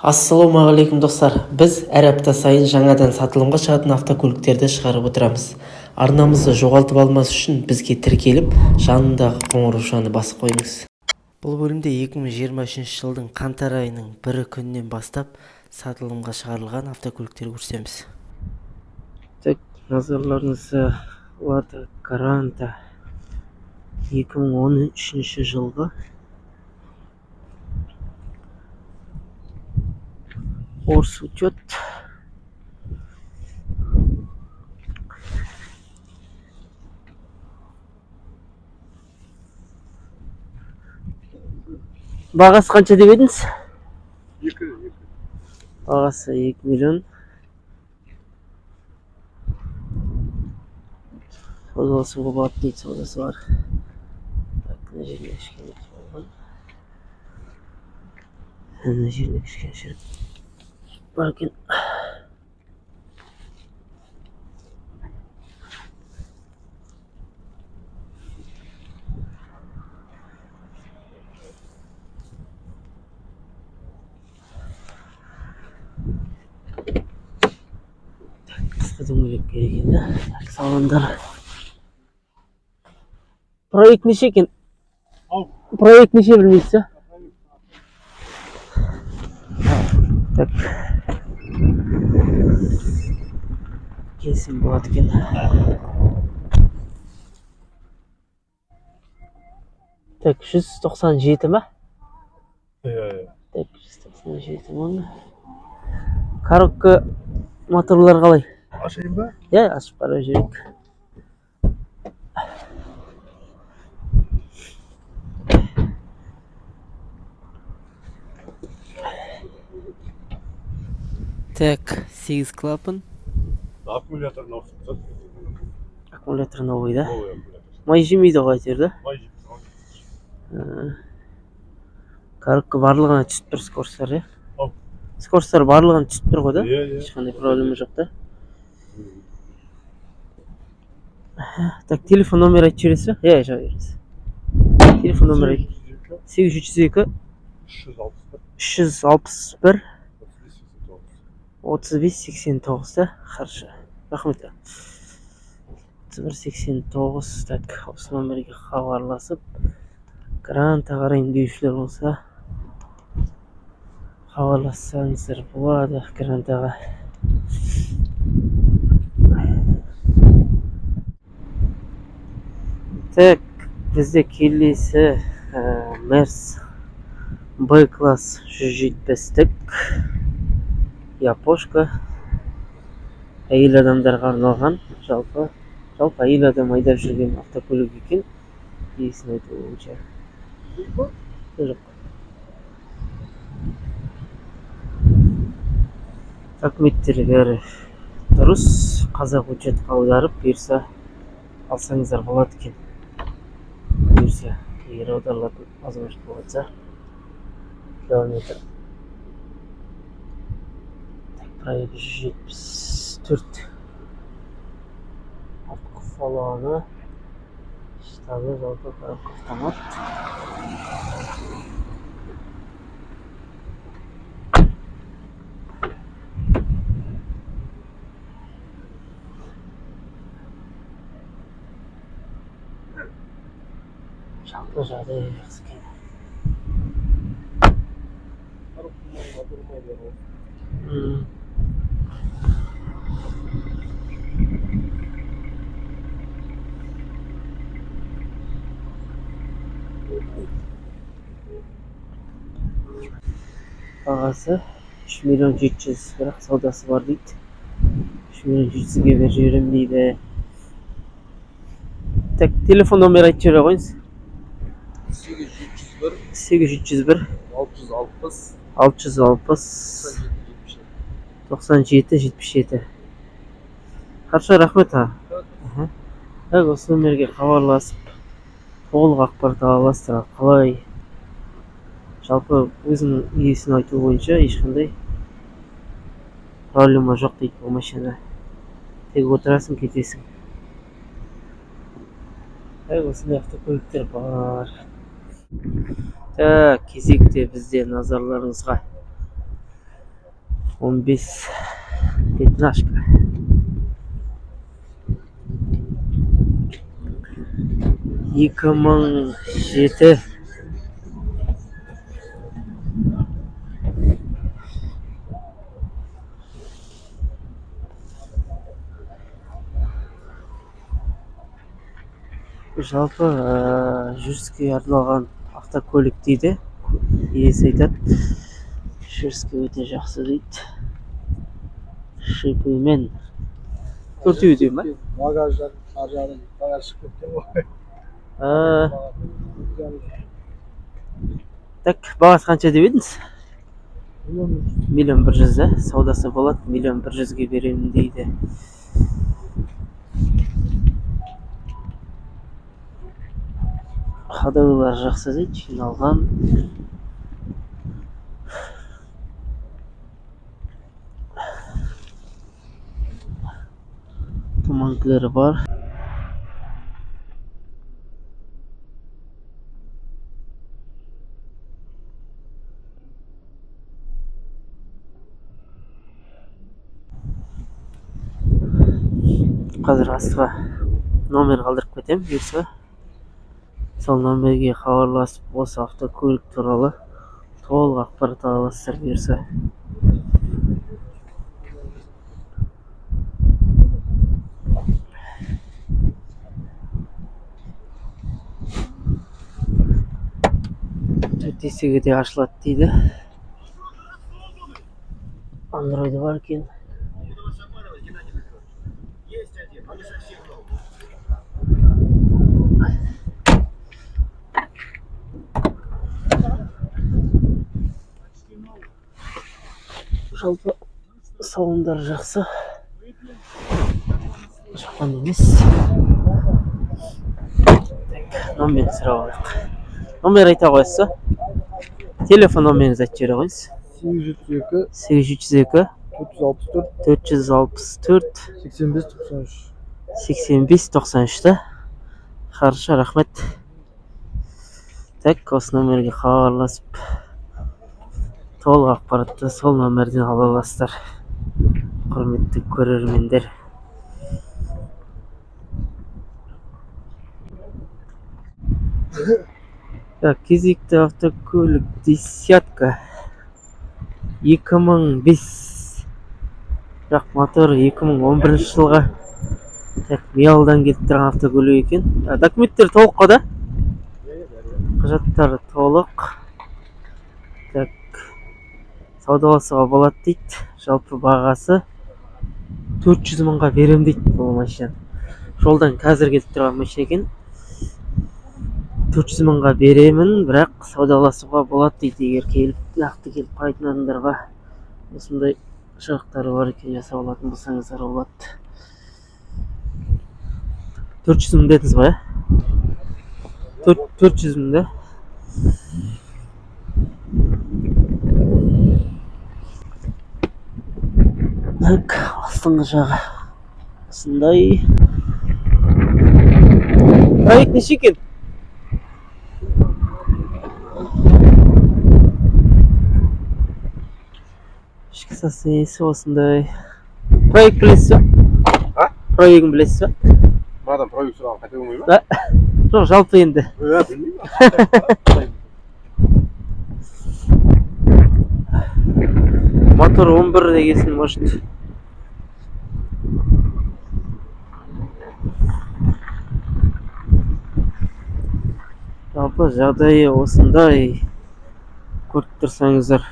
Ассалаумағалейкум достар. Біз әр апта сайын жаңадан сатылымға шығатын автокөліктерді шығарып отырамыз. Арнамызды жоғалтып алмас үшін бізге тіркеліп, жанындағы қоңыраушаны басып қойыңыз. Бұл бөлімде 2023 жылдың қаңтар айының 1 күнінен бастап сатылымға шығарылған автокөліктер көрсетеміз. Тек назарларыңызға Lada Granta 2013 жылғы Орсучет бағасы қанша деп едіңіз? 2. Бағасы 2 миллион. Саудасы болады дейді, саудасы бар. Мына жерде кішкене болған. Мына жерде кішкене бар екен. Қысқа дөңгелек керек енді. Салондар. Проект неше екен? Проект неше білмейсіз? Так. Келсем болады екен. Так, 197 ма? Так, 197 мың. Коробка моторлар қалай? Ашайын ба? Ашып қарап жүрейік. Так, 8 клапан. Аккумулятор новый. Аккумулятор новый, да? Новый аккумулятор. Май жемейді ғой әйтеуір, да? Май жемейді. Коробка барлығына түсіп тұр, скоростар, иә? Скоростар барлығына түсіп тұр ғой, да? Ешқандай проблема жоқ, да? Так, телефон номер айтып жібересіз бе? Жауап беріңіз. Телефон номер 802 361 35-89, да? Хорошо. Рахмет. 31-89, так, осы номерге хабарласып, Гранта қарайын деушілер болса, хабарлассаңыздар болады Грантаға. Так, бізде келесі Мерс Б-класс 170-тік Япошка. Әйел адамдарға арналған, жалпы әйел адам айдап жүрген автокөлік екен. Иесін айту бойынша. Жоқ. Документтері бәрі дұрыс. Қазақ учетқа аударып берсе алсаңыздар болады екен. Берсе, егер аударылатын возможность болса, километр. Пробег 174. Артқы салоны. Штабы жалпы коробка автомат. Жалпы жағдай жақсы екен. Бағасы 3 миллион 700, бірақ саудасы бар дейді. 3 миллион 700-ге бер жіберем дейді. Так, телефон номер айтып жібере қойыңыз. 801 660 97 77. Хорошо, рахмет. Так, осы номерге хабарласып, толық ақпарат ала аласыздар. Қалай? Жалпы өзінің иесін айту бойынша ешқандай проблема жоқ дейді бұл машина. Тек отырасың, кетесің. Осындай автокөліктер бар. Так, кезекте бізде назарларыңызға 15 пятнашка. Екі мың жеті. Жалпы жүріске арналған автокөлік дейді. Иесі айтады, жүріске өте жақсы дейді. Шипымен. Төртеуі де ма? Bagajlar, harcadım. Bagaj çıkıp var. Так, бағасы қанша деп едіңіз? Миллион 100, саудасы болады, миллион 100-ге беремін дейді. Қадағалар жақсы дейді, жиналған. Тұманкілері бар. Қазір астыға номер қалдырып кетем, бұйырса. Сол номерге хабарласып, осы автокөлік туралы толық ақпарат ала аласыздар бұйырса. Төрт есігі де ашылады дейді. Андроиды бар екен. Жалпы салондар жақсы. Жаққан емес. Номер сұрап алайық. Номер айта қойсыз. Телефон номеріңізді айтып жібере қойыңыз. 802 464 8593. Хорошо, рахмет. Так, осы номерге хабарласып, толық ақпаратты сол номерден ала аласыздар. Құрметті көрермендер. Так, кезекті автокөлік десятка. 2005. Бірақ мотор 2011 жылға. Так, Миялдан келіп тұрған автокөлік екен. Документтер толық қой да? Құжаттары толық. Так, саудаласуға болады дейді. Жалпы бағасы 400 мыңға берем дейді бұл машина. Жолдан қазір келіп тұрған машина екен. 400 мыңға беремін, бірақ саудаласуға болады дейді. Егер келіп, нақты келіп қарайтын адамдарға осындай шығықтары бар екен, жасап алатын болсаңыздар болады. 400 мың дедіңіз ба, 400 мың да. Так, астыңғы жағы осындай. Проект неше екен? Ішкі состояниесі осындай. Проект білесіз ба? Проектін білесіз ба? Madem proyekt sırağın katı olmuyor mu? Жоқ, жалпы енді. Bilmiyorum. Мотор 11 дегесін, может. Жалпы жағдайы осындай. Көріп тұрсаңыздар.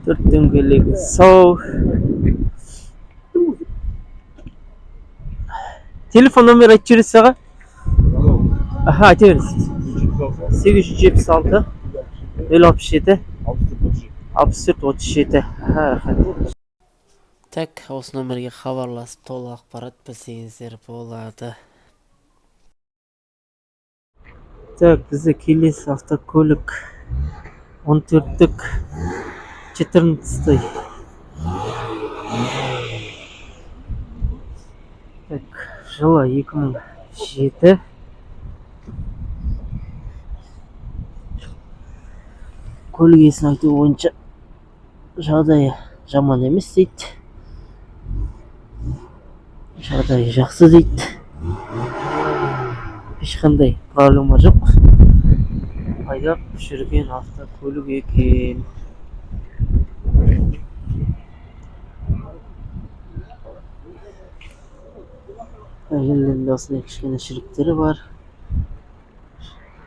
Төрт дөңгелегі сау. Телефон номер айтып жібересіз аға? Аха, айта беріңіз. 876 067 64 37. Так, осы номерге хабарласып толық ақпарат білсеңіздер болады. Так, бізде келесі автокөлік 14-тік 14. Так, жылы 2007. Көлік иесінің айтуы бойынша жағдайы жаман емес дейді. Жағдайы жақсы дейді. Ешқандай проблема жоқ. Айдап жүрген автокөлік екен. Әжелерінде осындай кішкене шіріктері бар.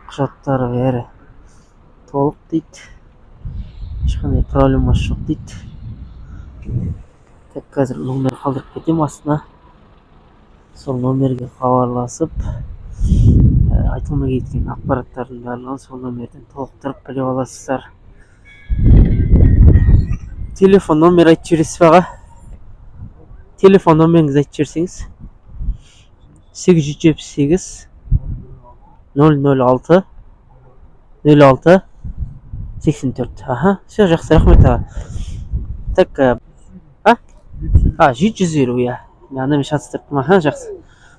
Құжаттары бәрі толық дейді. Ешқандай проблемасы жоқ дейді. Так, қазір номер қалдырып кетем астына. Сол номерге хабарласып, айтылмай кеткен ақпараттардың барлығын сол номерден толықтырып біліп аласыздар. Телефон номер айтып жібересіз бе аға? Телефон номеріңізді айтып жіберсеңіз. 878 006 06 84. Аха, все, жақсы, рахмет аға. Так, 750, я. Мен шатыстырыптым, аха, жақсы.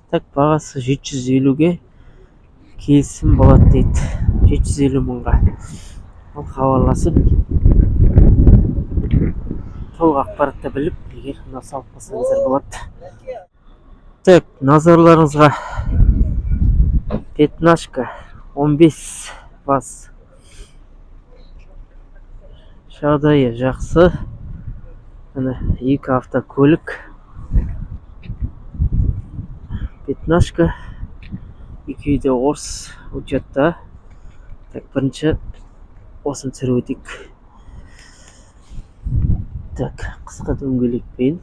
Так, бағасы 750-ге келісім болады дейді. 750 мыңға. Ал хабарласып, толық ақпаратты біліп, егер ұнаса алып қалсаңыздар болады. Так, назарларыңызға пятнашка 15 бас. Жағдайы жақсы. Міне екі автокөлік. Пятнашка. Екеуі де орыс учетта. Так, бірінші осын түсіріп өтейік. Так, қысқа дөңгелекпен.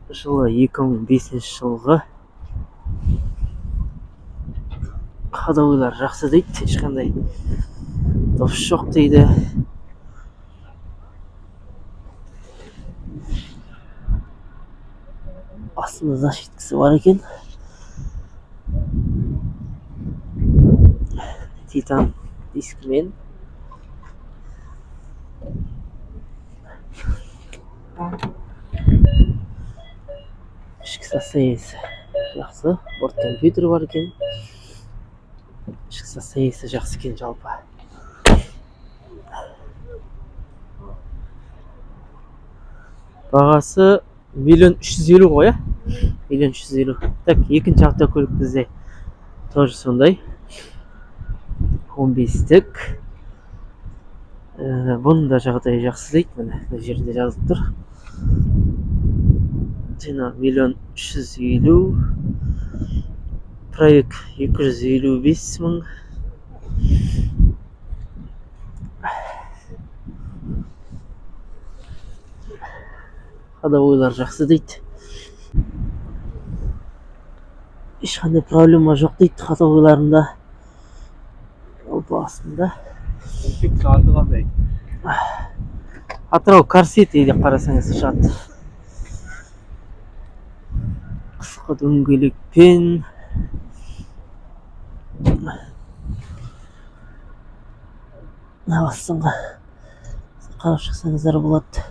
Жылы 2005 жылғы. Ходовойлар жақсы дейді, ешқандай дос жоқ дейді. Астында защиткасы бар екен. Титан дискімен. Ішкі состояниесі жақсы. Борт компьютер бар екен. Ішкі состояниесі жақсы екен жалпы. Бағасы 1.350 ғой, 1.350. Так, екінші автокөлік бізде тоже сондай. 15-тік. Бұның да жағдайы жақсы дейді. Міне жерде жазылып тұр. Жена 1.350. Пробег 255 мың. Ходовойлар жақсы дейді. Ешқандай проблема жоқ дейді ходовойларында. Астында. Аты қандай? Атырау Карсет дейді, қарасаңыз шығады. Қысқа дөңгелекпен. Астыңға қарап шықсаңыздар болады.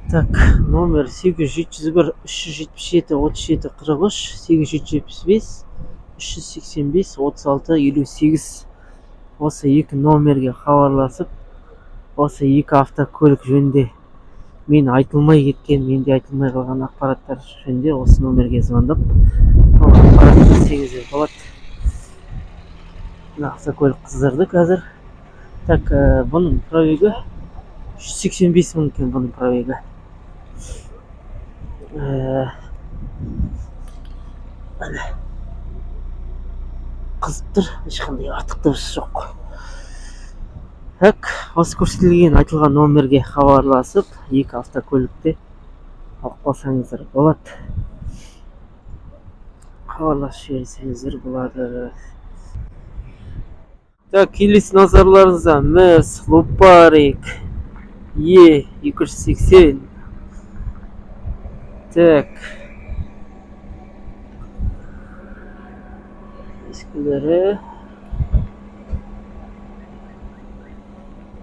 Так, номер 801 377 37 43, 875 385 36 58. Осы екі номерге хабарласып, осы екі автокөлік жөнінде мен айтылмай кеткен, менде айтылмай қалған ақпараттар жөнінде осы номерге звондап, ақпарат берсеңіздер болады. Автокөлік қыздырды қазір. Так, бұның пробегі 185 мың екен, бұның пробегі. Қызып тұр, ешқандай артықтығы жоқ. Так, осы көрсетілген айтылған номерге хабарласып, екі автокөлікте алып қалсаңыздар болады. Хабарласып жіберсеңіздер болады. Так, келесі назарларыңызға Мерс Лопарик E280. Так, ескілері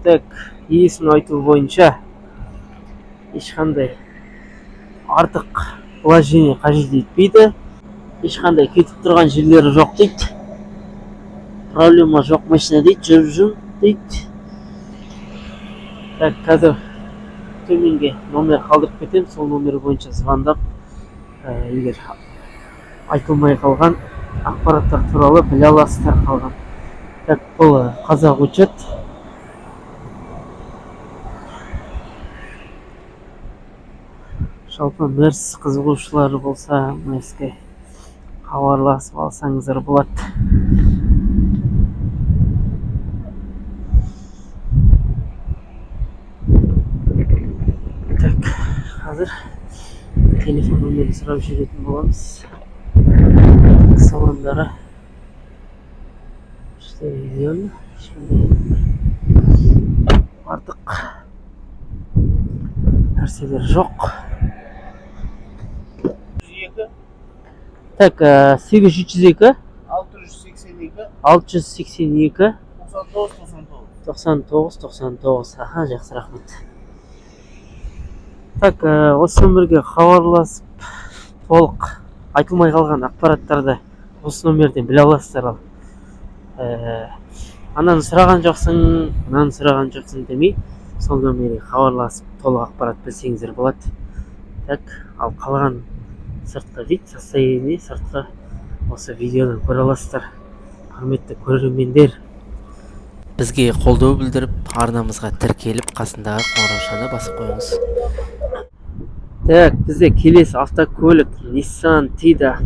Так, иесінің айтуы бойынша ешқандай артық вложение қажет етпейді. Ешқандай кетіп тұрған жерлері жоқ дейді. Проблема жоқ машина дейді, жүріп дейді. Так, қазір төменге номер қалдырып кетемін. Сол номер бойынша звондап, егер айтылмай қалған ақпараттар туралы біле аласыздар қалған. Так, бұл қазақ учет. Жалпы мерс қызығушылары болса, мерске хабарласып алсаңыздар болады. Так, қазір телефон номерін сұрап жүретін боламыз. Салондары işte видеоны артық нәрселер жоқ. Так, 8302 682 99. Аха, жақсы, рахмет. Так, осы номерге хабарласып, толық айтылмай қалған ақпараттарды осы номерден біле аласыздар. Ананы сұраған жоқсың, мынаны сұраған жоқсың демей, сол номерге хабарласып, толық ақпарат білсеңіздер болады. Так, ал қалған сыртқы вид, состояние, сыртқы осы видеодан көре аласыздар. Құрметті көрермендер, бізге қолдау білдіріп, арнамызға тіркеліп, қасындағы қоңыраушаны басып қойыңыз. Так, бізде келесі автокөлік Nissan Tiida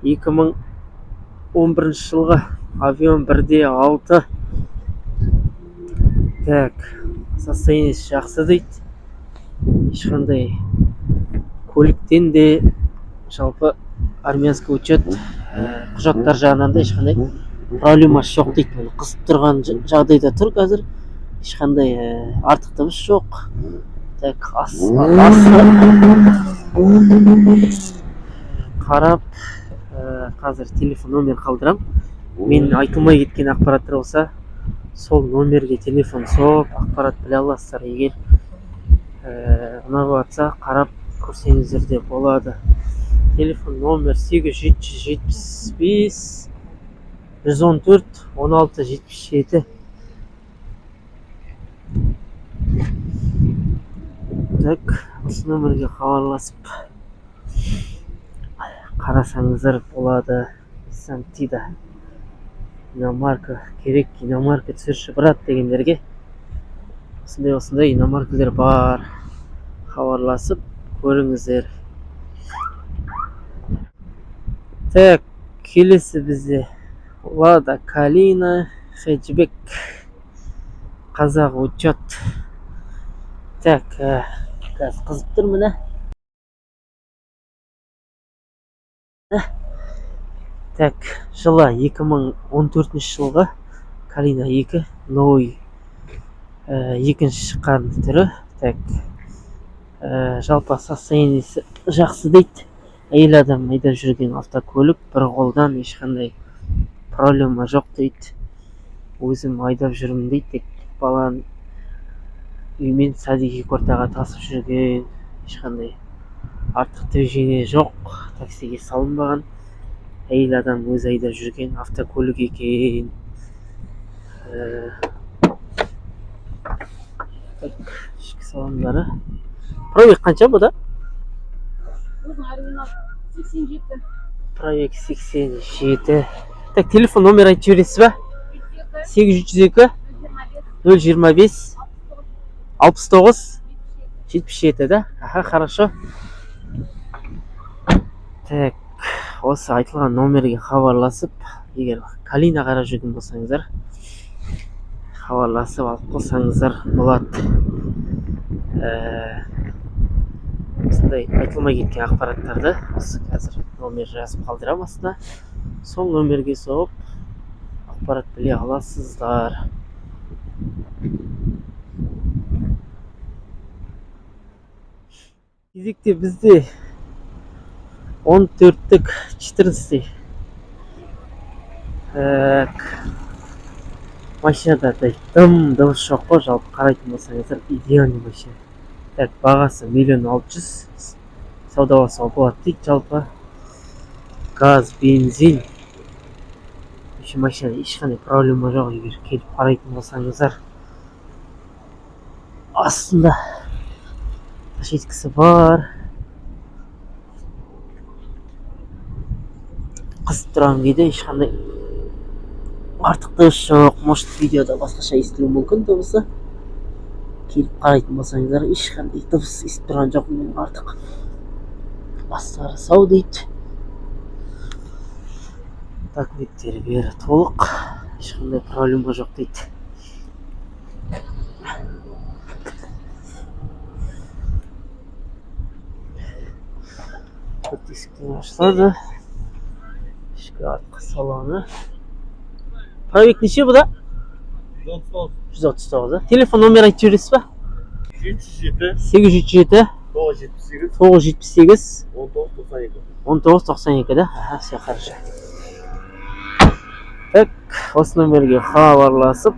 2011 жылғы авион 1.6. Так, состояниесі жақсы дейді. Ешқандай көліктен де жалпы армянский учет құжаттар жағынан да ешқандай проблемасы жоқ дейді. Қысып тұрған жағдайда тұр қазір. Ешқандай артық дыбыс жоқ. Так, асы қарап, қазір телефон номер қалдырам. Мен айтылмай кеткен ақпараттар болса, сол номерге телефон соғып, ақпарат біле аласыздар. Егер ұнап жатса, қарап көрсеңіздер де болады. Телефон номер 8775 114 16 77. Так, осы номерге хабарласып қарасаңыздар болады. Nissan Tiida иномарка керек, иномарка түсірші брат дегендерге осындай иномаркалар бар, хабарласып көріңіздер. Так, келесі бізде Lada Kalina хэтчбек қазақ учет. Так, газ қызып тұр міне. Так, жылы 2014 жылғы Kalina 2 новый екінші шыққан түрі. Так, жалпы состояниесі жақсы дейді. Әйел адам айдап жүрген автокөлік, бір қолдан ешқандай проблема жоқ дейді. Өзім айдап жүрмін дейді. Тек баланы үймен садиги ортаға тасып жүрген, ешқандай артық движение жоқ, таксиге салынбаған. Әйел адам өзі айдап жүрген автокөлік екен. Ішкі салондары. Пробег қанша бұда? Пробег 87. Так, телефон номер айтып жібересіз ба? 802 025 69 77, да? Аха, хорошо. Так, осы айтылған номерге хабарласып, егер Kalina қарап жүрген болсаңыздар, хабарласып алып қосаңыздар болады. Осындай айтылмай кеткен ақпараттарды осы қазір номер жазып қалдырам астына. Сол номерге соғып ақпарат біле аласыздар. Кезекте бізде 14-тік 14. Машинада дым дыбыс жоқ қой, жалпы қарайтын болсаңыздар идеальный машина. Так, бағасы 1,600,000, саудаласа болады дейді. Жалпы газ, бензин, машина ешқандай проблема жоқ. Егер келіп қарайтын болсаңыздар, астында ташиткасы бар. Қызып тұрған кейде ешқандай артық дыбыс жоқ. Может, видеода басқаша естілуі мүмкін дыбысы. Келіп қарайтын болсаңыздар, ешқандай дыбыс естіп тұрған жоқ. Мен артық астары сау дейді. Документтері бері толық, ешқандай проблема жоқ дейді. Есіктен ашылады. Ішкі артқы салоны. Пробег неше бұда? 139, да? Телефон номер айтып жібересіз ба? 807 978 1992, да? Все хорошо. Так, осы номерге хабарласып,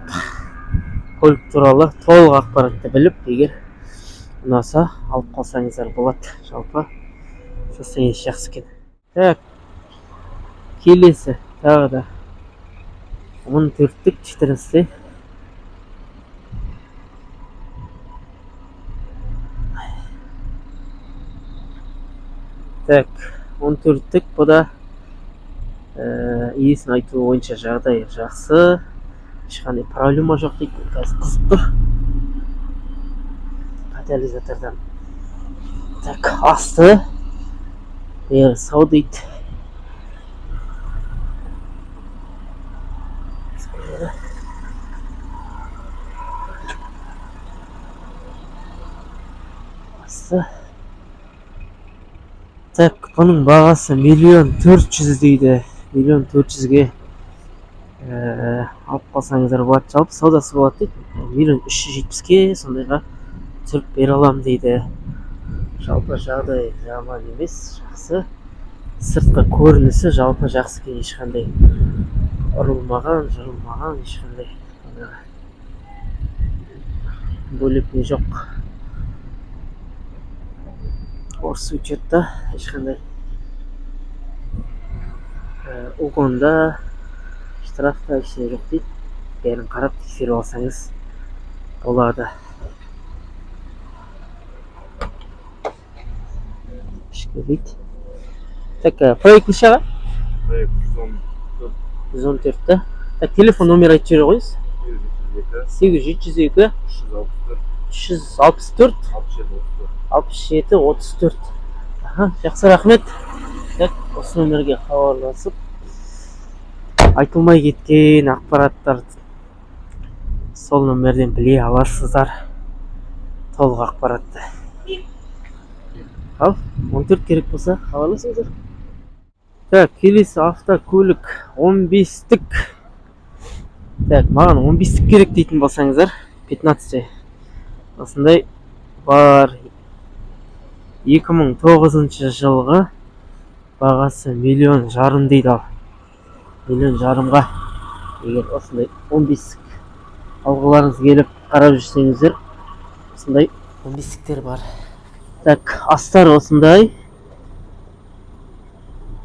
көлік туралы толық ақпаратты біліп, егер ұнаса алып қалсаңыздар болады. Жалпы состояние жақсы екен. Так, келесі тағы да 14-тік 14. Так, 14-тік, бұл да иесін айтуы бойынша жағдайы жақсы, ешқандай проблема жоқ дейді. Қазір қызып тұр катализатордан. Так, асты бері сау дейді. Асты. Так, бұның бағасы 1,400,000 дейді. 1,400,000-ге алып қалсаңыздар болады. Жалпы саудасы болады дейді. 1,370,000-ге сондайға түсіріп бере аламын дейді. Жалпы жағдай жаман емес, жақсы. Сыртқы көрінісі жалпы жақсы екен, ешқандай ұрылмаған, жырылмаған, ешқандай бөлек не жоқ. Орыс учетта ешқандай угонда, штрафта ештеңе жоқ дейді. Бәрін қарап тексеріп алсаңыз болады. Ішкі дейді. Так, проект неше аға? Проект 114, да? Так, телефон номер айтып жібере қойыңыз. 807 364 67 34. Жақсы, рахмет. Так, осы номерге хабарласып, айтылмай кеткен ақпараттар сол номерден біле аласыздар. Толық ақпаратты. Ал, 14 керек болса, хабарласыңыздар. Так, келесі автокөлік 15-тік. Так, маған 15-тік керек дейтін болсаңыздар, 15. Осындай бар. 2009 жылғы бағасы 1,5 миллион дейді ал. 1,5 миллионға егер осындай 15-тік алғыларыңыз келіп қарап жүрсеңіздер, осындай 15-тіктер бар. Так, астар осындай.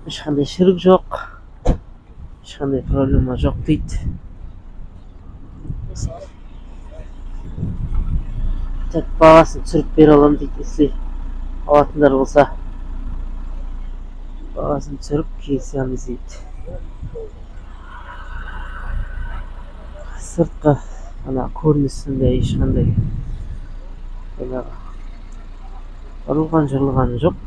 Ешқандай шірік жоқ, ешқандай проблема жоқ дейді. Так, бағасын түсіріп бере аламын дейді. Если алатындар болса, бағасын түсіріп келісеміз дейді. Сыртқы ана көрінісінде ешқандай ұрылған жырылған жоқ.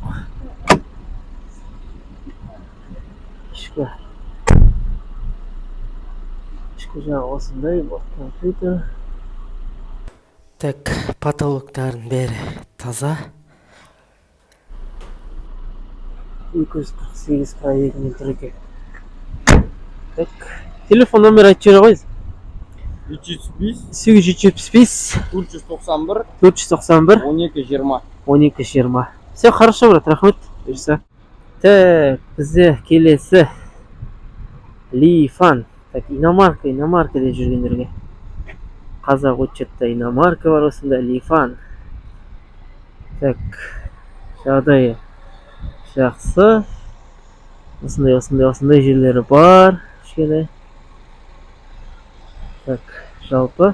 Ішкі жағы осындай, компьютер. Так, потолоктарын бәрі таза. 248 пробегімен тұр екен. Так, телефон номер айтып жібере қойыңыз. 875 491 491 1220. 1220. Все хорошо, брат, рахмет. Так, бізде келесі Лифан. Так, иномарка деп жүргендерге қазақ учетта иномарка бар, осында Лифан. Так, жағдайы жақсы. Осындай жерлері бар. Кішкене. Так, жалпы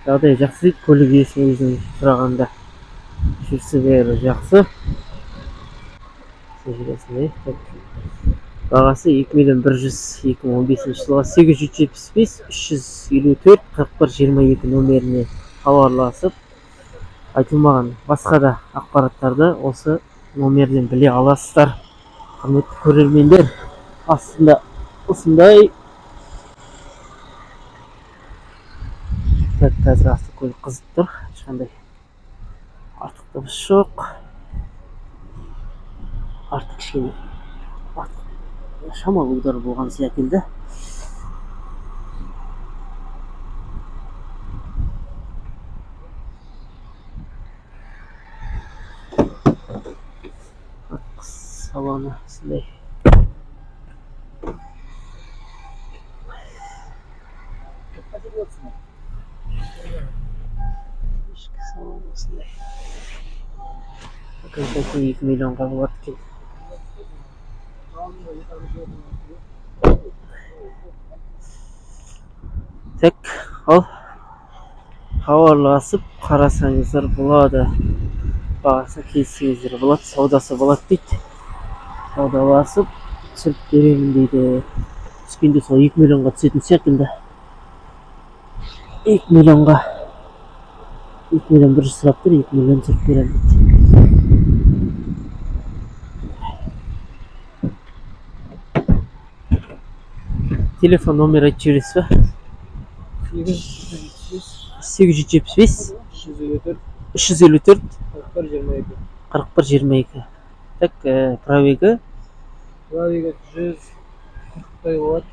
жағдайы жақсы дейді, көлік иесінің өзінің сұрағанда. Жүрісі бәрі жақсы. Бағасы 2.100.000, 2015 жылға 875 354 4122 нөмеріне хабарласып, айтылмаған басқа да ақпараттарды осы номерден біле аласыздар. Құрметті көрермендер, астында осындай. Так, қазір автокөлік қызып тұр, ешқандай артық дыбыс жоқ. Артық кішкене шамалы удар болған секілді. Салоны осындай. Ішкі салоны осындай. Окончательно 2 миллионға болады екен. Так, ал хабарласып қарасаңыздар болады. Бағасы келсеңіздер болады, саудасы болады дейді. Саудаласып түсіріп беремін дейді. Түскенде сол 2 миллионға түсетін секілді. 2 миллионға 2.100.000 сұрап тұр, 2 миллион түсіріп беремін дейді. Телефон номер айтып жібересіз ба? 875 354 4122. Так, пробегі 140-тай болады.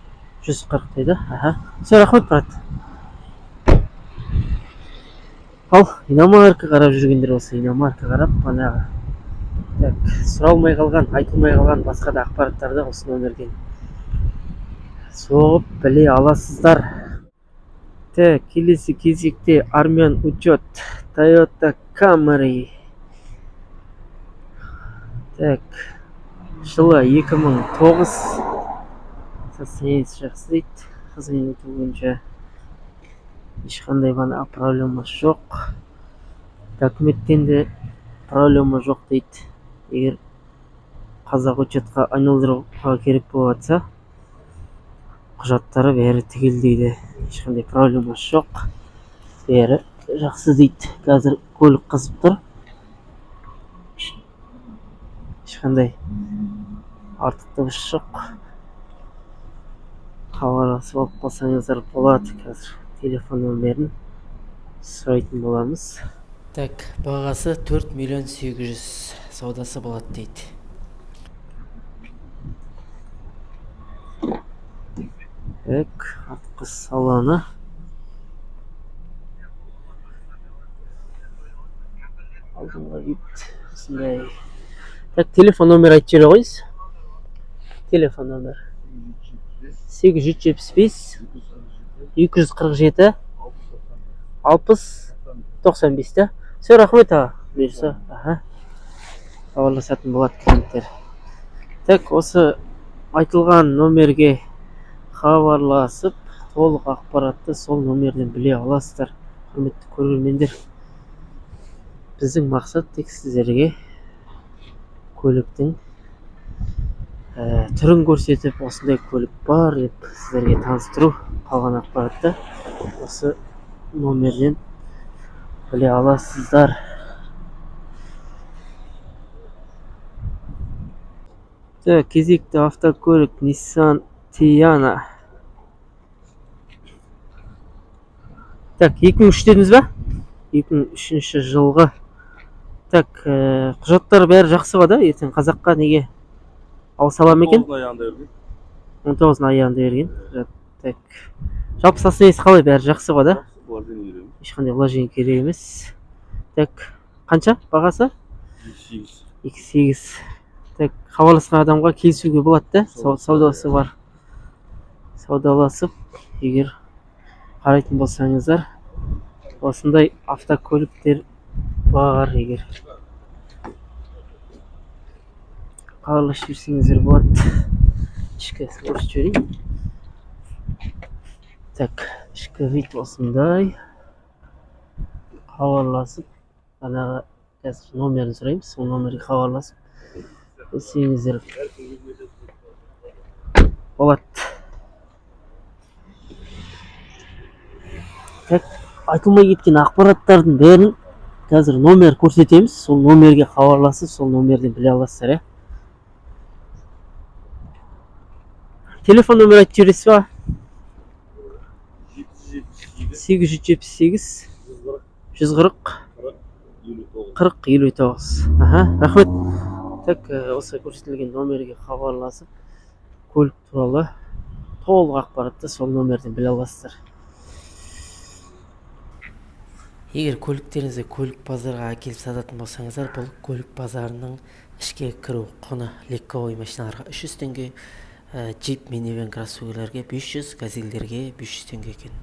140-тай да. Аха. Все, рахмет, брат. Ал, иномарка қарап жүргендер болса, иномарка қарап, манағы. Так, сұралмай қалған, айтылмай қалған басқа да ақпараттарды осы номерден соғып біле аласыздар. Так, келесі кезекте Армян учет, Toyota Camry. Так, жылы 2009. Состояниесі жақсы дейді. Қызмет ету бойынша ешқандай ғана проблема жоқ. Документтен де проблема жоқ дейді. Егер қазақ учетқа айналдыруға керек болатса, құжаттары бәрі түгел дейді. Ешқандай проблема жоқ. Бәрі жақсы дейді. Қазір көлік қызып тұр. Ешқандай артық дыбыс жоқ. Хабарласып алып қалсаңыздар болады. Қазір телефон номерін сұрайтын боламыз. Так, бағасы 4.800.000, саудасы болады дейді. Так, артқы салоны. Алдыңғы вид осындай. Так, телефон номер айтып жібере қойыңыз. Телефон номер 875 247 60 95 да. Все, рахмет аға. Бұйырса, хабарласатын болады клиенттер. Так, осы айтылған номерге хабарласып, толық ақпаратты сол номерден біле аласыздар. Құрметті көрермендер, біздің мақсат тек сіздерге көліктің түрін көрсетіп, осындай көлік бар деп сіздерге таныстыру. Қалған ақпаратты осы номерден біле аласыздар. Кезекті автокөлік Nissan Tiana. Так, 2003 дедіңіз ба? 2003 жылғы. Так, құжаттар бәрі жақсы ба да? Ертең қазаққа неге ауыса ала ма екен? 19 аяғында берген. Так, жалпы состояниесі қалай, бәрі жақсы ба да? Ешқандай вложение керек емес. Так, қанша бағасы? 2.8. Так, хабарласқан адамға келісуге болады да? Саудасы бар. Саудаласып, егер қарайтын болсаңыздар, осындай автокөліктер бар. Егер хабарласып жүрсеңіздер болады. Ішкі көрсетіп жіберейін. Так, ішкі вид осындай. Хабарласып, жаңағы қазір номерін сұраймыз. Сол номерге хабарласып келсеңіздер болады. Так, айтылмай кеткен ақпараттардың бәрін қазір номер көрсетеміз. Сол номерге хабарласып, сол номерден біле аласыздар, иә. Телефон номер айтып жібересіз ба? 878 140 40 59. Рахмет. Так, осы көрсетілген номерге хабарласып, көлік туралы толық ақпаратты сол номерден біле аласыздар. Егер көліктеріңізді көлік базарға әкеліп сататын болсаңыздар, бұл көлік базарының ішке кіру құны легковой машиналарға 300 теңге, джип, минивэн, кроссоверлерге 500, газельдерге 500 теңге екен.